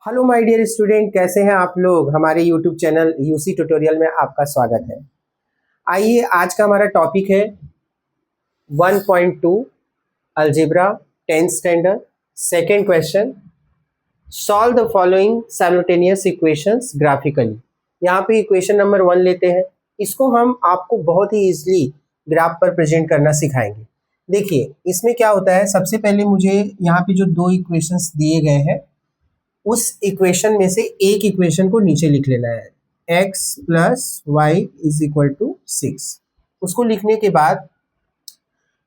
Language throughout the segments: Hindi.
हेलो माय डियर स्टूडेंट, कैसे हैं आप लोग। हमारे यूट्यूब चैनल यूसी ट्यूटोरियल में आपका स्वागत है। आइए, आज का हमारा टॉपिक है 1.2 algebra 10th standard. Second question, solve the following simultaneous equations graphically. यहाँ पे इक्वेशन नंबर 1 लेते हैं। इसको हम आपको बहुत ही इजीली ग्राफ पर प्रेजेंट करना सिखाएंगे। देखिए इसमें क्या होता है, सबसे पहले मुझे यहाँ पे जो दो इक्वेशंस दिए गए हैं उस इक्वेशन में से एक इक्वेशन को नीचे लिख लेना है, x plus Y is equal to 6। उसको लिखने के बाद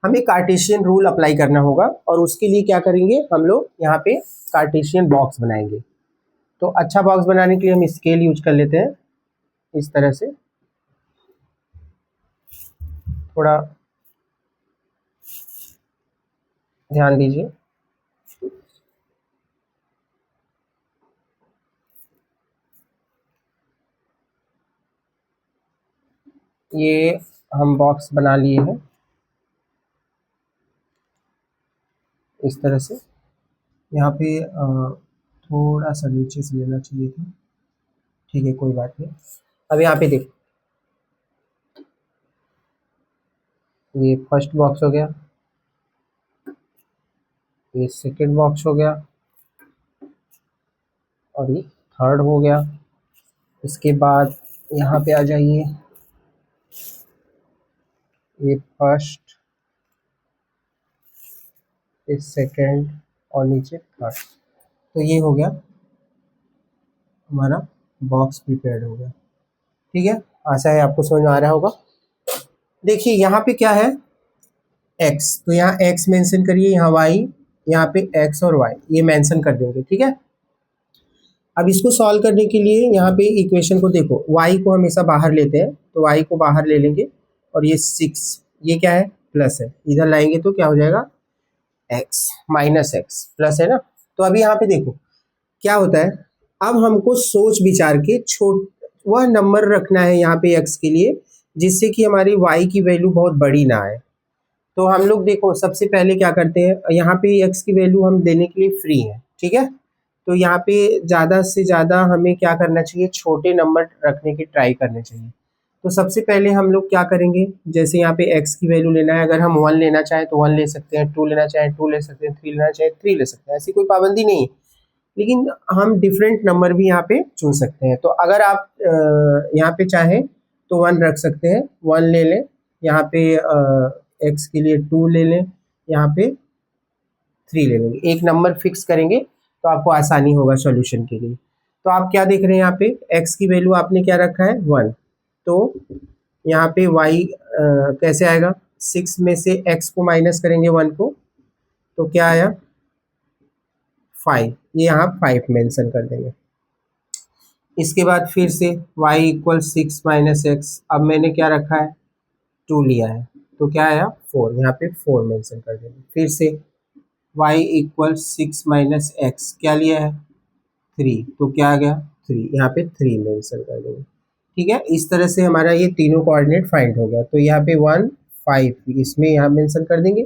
हमें कार्टेशियन रूल अप्लाई करना होगा और उसके लिए क्या करेंगे, हम लोग यहाँ पे कार्टेशियन बॉक्स बनाएंगे। तो अच्छा बॉक्स बनाने के लिए हम स्केल यूज कर लेते हैं। इस तरह से थोड़ा ध्यान दीजिए। ये हम बॉक्स बना लिए हैं इस तरह से। यहाँ पे थोड़ा सा नीचे से लेना चाहिए था, ठीक है कोई बात नहीं। अब यहाँ पे देखो, ये फर्स्ट बॉक्स हो गया, ये सेकंड बॉक्स हो गया और ये थर्ड हो गया। इसके बाद यहाँ पे आ जाइए, ये फर्स्ट, ये सेकंड और नीचे थर्ड। तो ये हो गया हमारा बॉक्स प्रिपेयर्ड हो गया। ठीक है, आशा है आपको समझ में आ रहा होगा। देखिए यहाँ पे क्या है, x, तो यहाँ x मेंशन करिए, यहाँ y, यहाँ पे x और y ये मेंशन कर देंगे। ठीक है, अब इसको सॉल्व करने के लिए यहाँ पे इक्वेशन को देखो, y को हमेशा बाहर लेते हैं तो y को बाहर ले लेंगे और ये 6, ये क्या है प्लस है, इधर लाएंगे तो क्या हो जाएगा x माइनस एक्स प्लस है ना। तो अभी यहाँ पे देखो क्या होता है, अब हमको सोच विचार के वह नंबर रखना है यहाँ पे x के लिए जिससे कि हमारी y की वैल्यू बहुत बड़ी ना आए। तो हम लोग देखो सबसे पहले क्या करते हैं, यहाँ पे x की वैल्यू हम देने के लिए फ्री है। ठीक है, तो यहाँ पे ज़्यादा से ज़्यादा हमें क्या करना चाहिए, छोटे नंबर रखने की ट्राई करने चाहिए। तो सबसे पहले हम लोग क्या करेंगे, जैसे यहाँ पे x की वैल्यू लेना है, अगर हम 1 लेना चाहें तो 1 ले सकते हैं, 2 लेना चाहें 2 ले सकते हैं, 3 लेना चाहें 3 ले सकते हैं, ऐसी कोई पाबंदी नहीं है। लेकिन हम डिफरेंट नंबर भी यहाँ पे चुन सकते हैं। तो अगर आप यहाँ पे चाहें तो 1 रख सकते हैं, 1 ले लें, यहाँ पे x के लिए 2 ले लें, यहाँ पे 3 ले लेंगे, एक नंबर फिक्स करेंगे तो आपको आसानी होगा सॉल्यूशन के लिए। तो आप क्या देख रहे हैं, यहाँ पे x की वैल्यू आपने क्या रखा है 1, तो यहाँ पे y कैसे आएगा, 6 में से x को माइनस करेंगे 1 को, तो क्या आया 5, ये यहाँ 5 मेंशन कर देंगे। इसके बाद फिर से y इक्वल 6 माइनस एक्स, अब मैंने क्या रखा है 2 लिया है तो क्या आया 4, यहाँ पे 4 मेंशन कर देंगे। फिर से y इक्वल 6 माइनस एक्स, क्या लिया है 3, तो क्या आ गया 3, यहाँ पे 3 मेंशन कर देंगे। ठीक है, इस तरह से हमारा ये तीनों कोऑर्डिनेट फाइंड हो गया। तो यहाँ पे 1 5 इसमें यहाँ मेंशन कर देंगे,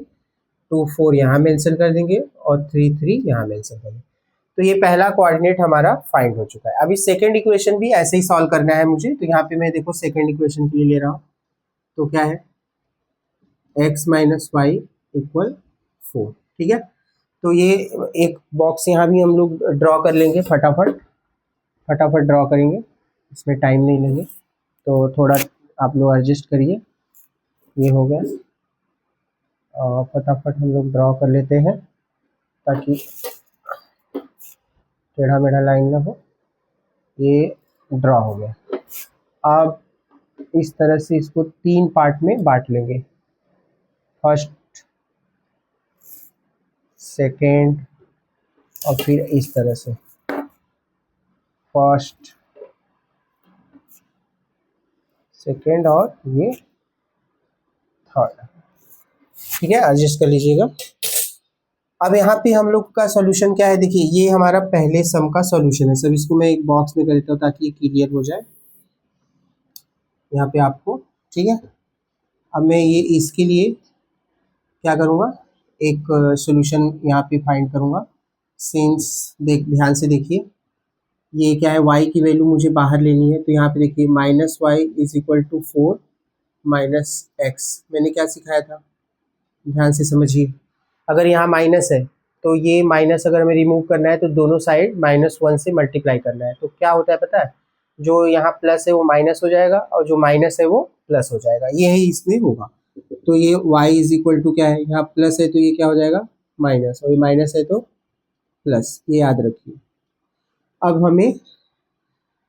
2 4 यहाँ मेंशन कर देंगे और 3 3 यहाँ मेंशन कर देंगे। तो ये पहला कोऑर्डिनेट हमारा फाइंड हो चुका है। अभी सेकंड इक्वेशन भी ऐसे ही सॉल्व करना है मुझे। तो यहाँ पे मैं देखो सेकंड इक्वेशन के लिए ले रहा हूँ, तो क्या है x माइनस वाई इक्वल 4। ठीक है, तो ये एक बॉक्स यहाँ भी हम लोग ड्रॉ कर लेंगे, फटाफट फटाफट ड्रॉ करेंगे, इसमें टाइम नहीं लेंगे। तो थोड़ा आप लोग एडजस्ट करिए, ये हो गया, और फटाफट हम लोग ड्रॉ कर लेते हैं ताकि टेढ़ा मेढ़ा लाइन ना हो। ये ड्रॉ हो गया। अब इस तरह से इसको 3 पार्ट में बांट लेंगे, फर्स्ट, सेकेंड और फिर इस तरह से फर्स्ट, सेकेंड और ये थर्ड। ठीक है, एडजस्ट कर लीजिएगा। अब यहाँ पे हम लोग का सॉल्यूशन क्या है, देखिए ये हमारा पहले सम का सॉल्यूशन है। सब इसको मैं एक बॉक्स में कर देता हूँ ताकि ये क्लियर हो जाए यहाँ पे आपको। ठीक है, अब मैं ये इसके लिए क्या करूँगा, एक सॉल्यूशन यहाँ पे फाइंड करूँगा। सिंस ध्यान से देखिए, ये क्या है, y की वैल्यू मुझे बाहर लेनी है, तो यहाँ पे देखिए minus Y is equal to 4 minus X. मैंने क्या सिखाया था, ध्यान से समझिए। अगर यहाँ माइनस है तो ये माइनस अगर हमें रिमूव करना है तो दोनों साइड -1 से मल्टीप्लाई करना है, तो क्या होता है पता है, जो यहाँ प्लस है वो माइनस हो जाएगा और जो माइनस है वो प्लस हो जाएगा, ये ही इसमें होगा। तो ये y इज इक्वल टू क्या है, यहाँ प्लस है तो ये क्या हो जाएगा माइनस, और ये माइनस है तो प्लस, ये याद रखिए। अब हमें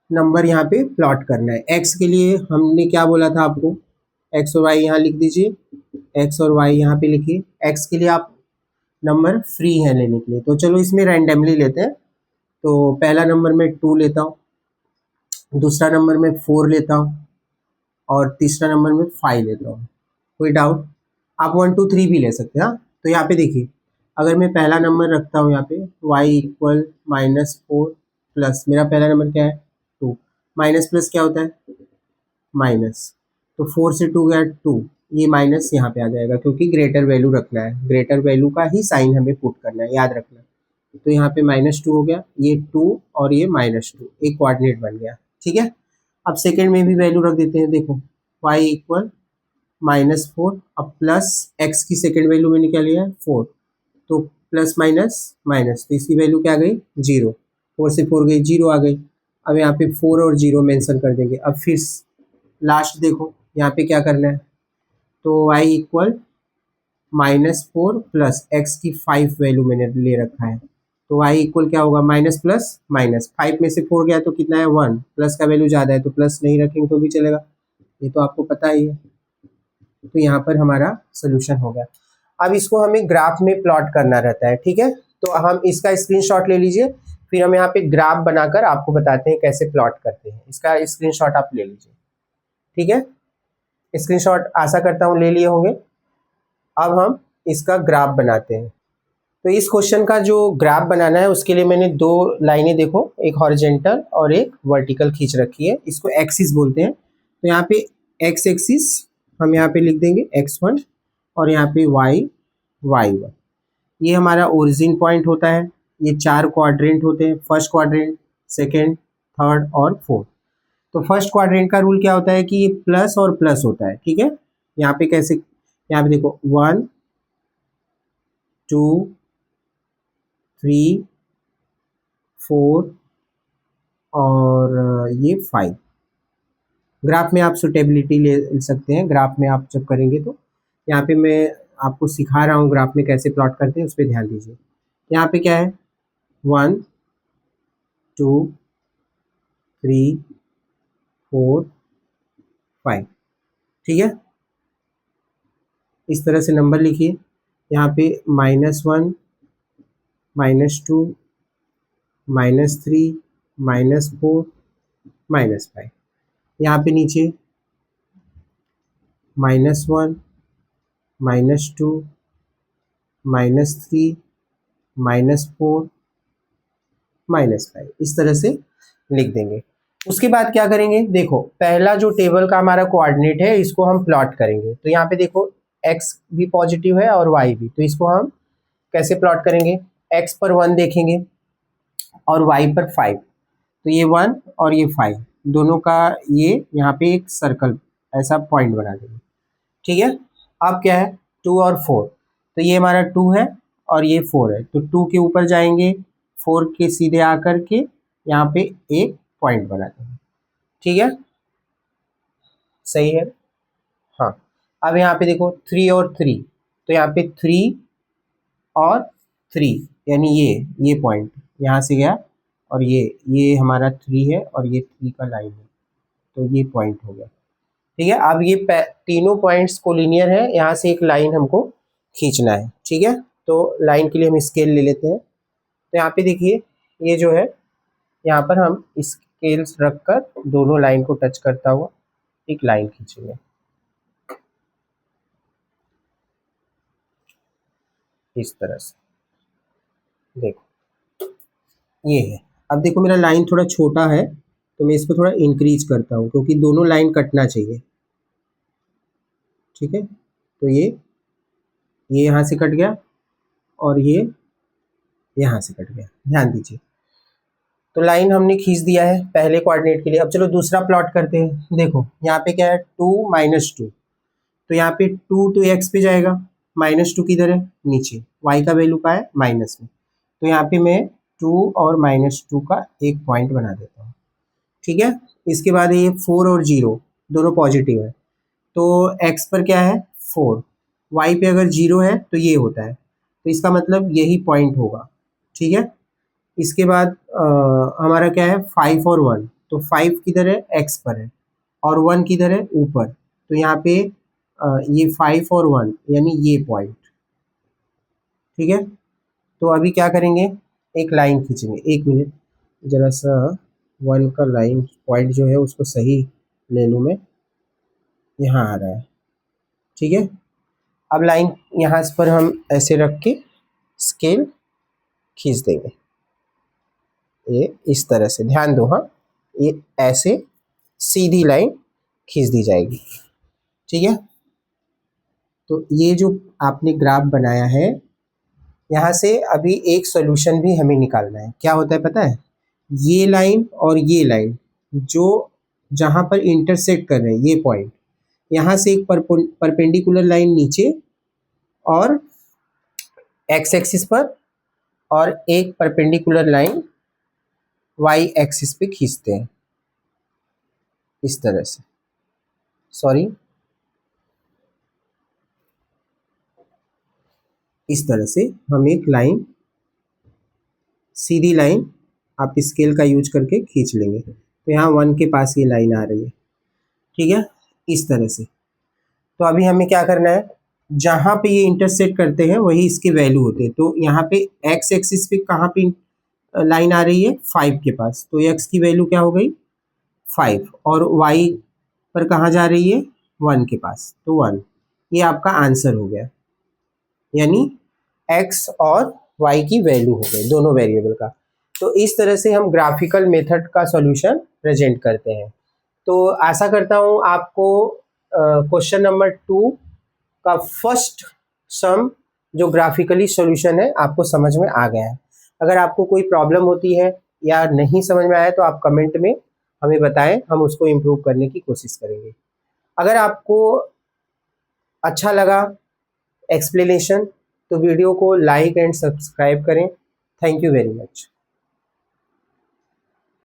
नंबर यहाँ पे प्लॉट करना है। x के लिए हमने क्या बोला था आपको, x और y यहाँ लिख दीजिए, x और y यहाँ पे लिखिए। x के लिए आप नंबर फ्री है लेने के लिए, तो चलो इसमें रैंडमली लेते हैं। तो पहला नंबर मैं 2 लेता हूँ, दूसरा नंबर मैं 4 लेता हूँ, और तीसरा नंबर मैं 5 लेता हूँ। कोई डाउट? आप 1 2 3 भी ले सकते हैं। हाँ, तो यहाँ पे देखिए, अगर मैं पहला नंबर रखता हूँ यहाँ पे y इक्वल -4 प्लस, मेरा पहला नंबर क्या है 2, माइनस प्लस क्या होता है माइनस, तो 4 से 2 गया 2, ये माइनस यहाँ पे आ जाएगा क्योंकि ग्रेटर वैल्यू रखना है, ग्रेटर वैल्यू का ही साइन हमें पुट करना है, याद रखना। तो यहाँ पे -2 हो गया, ये 2 और ये -2 एक कोऑर्डिनेट बन गया। ठीक है, अब सेकंड में भी वैल्यू रख देते हैं। देखो y इक्वल -4, अब प्लस x की सेकंड वैल्यू मैंने क्या लिया है 4, तो प्लस माइनस माइनस, तो इसकी वैल्यू क्या आ गई 0, 4 से 4 गई 0 आ गई। अब यहाँ पे 4 और 0 मेंशन कर देंगे। अब फिर लास्ट देखो यहाँ पे क्या करना है, तो y इक्वल -4 प्लस x की 5 वैल्यू मैंने ले रखा है, तो y इक्वल क्या होगा माइनस प्लस माइनस, 5 में से 4 गया तो कितना है 1, प्लस का वैल्यू ज़्यादा है तो प्लस नहीं रखेंगे तो भी चलेगा, ये तो आपको पता ही है। तो यहाँ पर हमारा सोल्यूशन हो गया। अब इसको हमें ग्राफ में प्लॉट करना रहता है। ठीक है, तो हम इसका स्क्रीनशॉट ले लीजिए, फिर हम यहाँ पे ग्राफ बनाकर आपको बताते हैं कैसे प्लॉट करते हैं। इसका स्क्रीनशॉट आप ले लीजिए। ठीक है, स्क्रीनशॉट आशा करता हूँ ले लिए होंगे। अब हम इसका ग्राफ बनाते हैं। तो इस क्वेश्चन का जो ग्राफ बनाना है उसके लिए मैंने दो लाइनें देखो, एक हॉरिजेंटल और एक वर्टिकल खींच रखी है, इसको एक्सिस बोलते हैं। तो यहाँ पे एक्स एक्सिस हम यहाँ पे लिख देंगे x1, और यहाँ पे y1। ये हमारा ओरिजिन पॉइंट होता है। ये 4 क्वाड्रेंट होते हैं, फर्स्ट क्वाड्रेंट, सेकेंड, थर्ड और फोर्थ। तो फर्स्ट क्वाड्रेंट का रूल क्या होता है कि ये प्लस और प्लस होता है। ठीक है, यहाँ पे कैसे, यहाँ पे देखो 1 2 3 4 और ये 5। ग्राफ में आप सुटेबिलिटी ले सकते हैं, ग्राफ में आप जब करेंगे तो। यहाँ पे मैं आपको सिखा रहा हूँ ग्राफ में कैसे प्लॉट करते हैं, उस पर ध्यान दीजिए। यहाँ पे क्या है 1 2 3 4 5। ठीक है, इस तरह से नंबर लिखिए। यहाँ पे -1 -2 -3 -4 -5। यहाँ पे नीचे -1 -2 -3 -4 -5, इस तरह से लिख देंगे। उसके बाद क्या करेंगे, देखो पहला जो टेबल का हमारा कोऑर्डिनेट है इसको हम प्लॉट करेंगे। तो यहाँ पे देखो x भी पॉजिटिव है और y भी, तो इसको हम कैसे प्लॉट करेंगे, x पर 1 देखेंगे और y पर 5, तो ये 1 और ये 5 दोनों का ये यहाँ पे एक सर्कल ऐसा पॉइंट बना देंगे। ठीक है, अब क्या है 2 और 4, तो ये हमारा 2 है और ये 4 है, तो 2 के ऊपर जाएंगे, 4 के सीधे आकर के यहाँ पे एक पॉइंट बना देंगे। ठीक है, सही है। हाँ, अब यहाँ पे देखो 3 और 3, तो यहाँ पे 3 और 3 यानी ये पॉइंट यहाँ से गया, और ये हमारा 3 है और ये 3 का लाइन है, तो ये पॉइंट हो गया। ठीक है, अब ये तीनों पॉइंट्स कोलिनियर है, यहाँ से एक लाइन हमको खींचना है। ठीक है, तो लाइन के लिए हम स्केल ले लेते हैं। तो यहाँ पे देखिए ये जो है, यहाँ पर हम स्केल्स रखकर दोनों लाइन को टच करता हुआ एक लाइन खींचेंगे, इस तरह से। देखो ये है। अब देखो मेरा लाइन थोड़ा छोटा है, तो मैं इसको थोड़ा इंक्रीज करता हूँ क्योंकि दोनों लाइन कटना चाहिए। ठीक है, तो ये यहाँ से कट गया और ये यहाँ से कट गया, ध्यान दीजिए। तो लाइन हमने खींच दिया है पहले कोऑर्डिनेट के लिए। अब चलो दूसरा प्लॉट करते हैं। देखो यहाँ पे क्या है, 2 माइनस 2, तो यहाँ पे 2 तो एक्स पे जाएगा, माइनस 2 किधर है, नीचे, वाई का वैल्यू का है माइनस में, तो यहाँ पे मैं 2 और माइनस 2 का एक पॉइंट बना देता हूँ। ठीक है, इसके बाद ये 4 और 0 दोनों पॉजिटिव है, तो एक्स पर क्या है 4, वाई पे अगर 0 है तो ये होता है, तो इसका मतलब यही पॉइंट होगा। ठीक है, इसके बाद हमारा क्या है 5 और 1, तो 5 किधर है, एक्स पर है, और 1 किधर है, ऊपर, तो यहाँ पे ये 5 और 1 यानी ये पॉइंट। ठीक है, तो अभी क्या करेंगे, एक लाइन खींचेंगे। एक मिनट, जरा सा 1 का लाइन पॉइंट जो है उसको सही ले लूँ मैं, यहाँ आ रहा है। ठीक है, अब लाइन यहाँ पर हम ऐसे रख के स्केल खींच देंगे, ये इस तरह से, ध्यान दो, हाँ, ये ऐसे सीधी लाइन खींच दी जाएगी। ठीक है, तो ये जो आपने ग्राफ बनाया है, यहाँ से अभी एक सॉल्यूशन भी हमें निकालना है। क्या होता है पता है, ये लाइन और ये लाइन जो जहाँ पर इंटरसेक्ट कर रहे हैं, ये पॉइंट, यहाँ से एक परपेंडिकुलर लाइन नीचे और एक्स एक्सिस पर, और एक परपेंडिकुलर लाइन वाई एक्सिस पे खींचते हैं इस तरह से। सॉरी, इस तरह से हम एक लाइन, सीधी लाइन, आप स्केल का यूज करके खींच लेंगे। तो यहाँ 1 के पास ये लाइन आ रही है। ठीक है, इस तरह से। तो अभी हमें क्या करना है, जहाँ पे ये इंटरसेक्ट करते हैं वही इसके वैल्यू होते हैं। तो यहाँ पे एक्स एक्सिस पे कहाँ पे लाइन आ रही है, 5 के पास, तो एक्स की वैल्यू क्या हो गई 5, और वाई पर कहाँ जा रही है 1 के पास, तो 1। ये आपका आंसर हो गया, यानी एक्स और वाई की वैल्यू हो गई दोनों वेरिएबल का। तो इस तरह से हम ग्राफिकल मेथड का सॉल्यूशन प्रेजेंट करते हैं। तो आशा करता हूँ आपको क्वेश्चन नंबर 2 का फर्स्ट सम जो ग्राफिकली सॉल्यूशन है आपको समझ में आ गया है। अगर आपको कोई प्रॉब्लम होती है या नहीं समझ में आया तो आप कमेंट में हमें बताएं, हम उसको इम्प्रूव करने की कोशिश करेंगे। अगर आपको अच्छा लगा एक्सप्लेनेशन तो वीडियो को लाइक एंड सब्सक्राइब करें। Thank you very much.